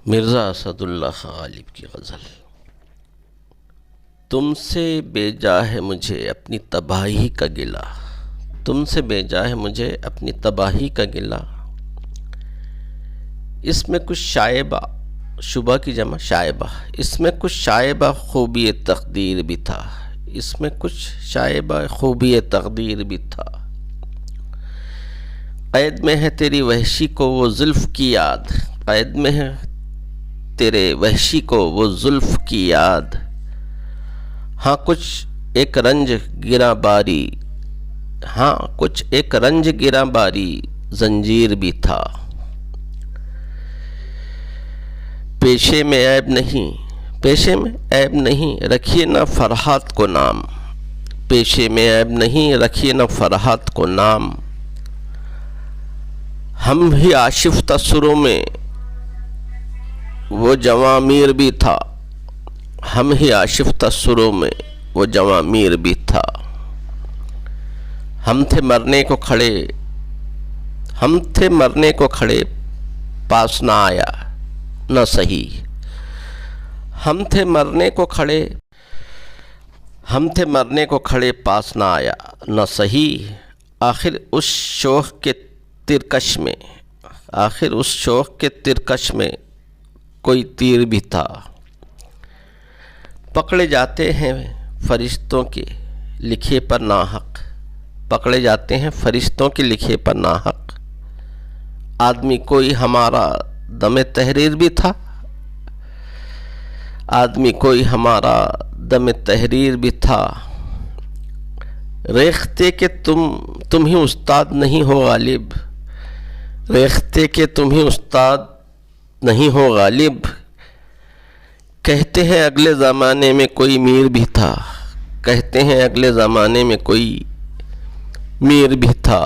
मिर्ज़ा असदुल्लाह गालिब की गज़ल। तुमसे बेजा है मुझे अपनी तबाही का गिला, तुमसे बेजा है मुझे अपनी तबाही का गिला। इसमें कुछ शायबा, शुबा की जमा शायबा, इसमें कुछ शायबा खूबी तकदीर भी था, इसमें कुछ शायबा खूबी तकदीर भी था। कैद में है तेरी वहशी को वो जुल्फ़ की याद, कैद में है तेरे वहशी को वो जुल्फ़ की याद। हाँ कुछ एक रंज गिरा बारी, हाँ कुछ एक रंज गिरा बारी जंजीर भी था। पेशे में ऐब नहीं, पेशे में ऐब नहीं रखिए ना फरहात को नाम, पेशे में ऐब नहीं रखिए ना फरहात को नाम। हम भी आशिफ तसुरों में वो जवामीर भी था, हम ही आशिफ तसुरों में वो जवामीर भी था। हम थे मरने को खड़े, हम थे मरने को खड़े पास ना आया न सही। हम थे मरने को खड़े, हम थे मरने को खड़े पास ना आया न सही। आखिर उस शोख के तिरकश में, आखिर उस शोख के तिरकश में कोई तीर भी था। पकड़े जाते हैं फरिश्तों के लिखे पर नाहक, पकड़े जाते हैं फरिश्तों के लिखे पर नाहक। आदमी कोई हमारा दमे तहरीर भी था, आदमी कोई हमारा दमे तहरीर भी था। रेख्ते के तुम ही उस्ताद नहीं हो गालिब, रेख्ते के तुम ही उस्ताद नहीं हो गालिब। कहते हैं अगले ज़माने में कोई मीर भी था, कहते हैं अगले ज़माने में कोई मीर भी था।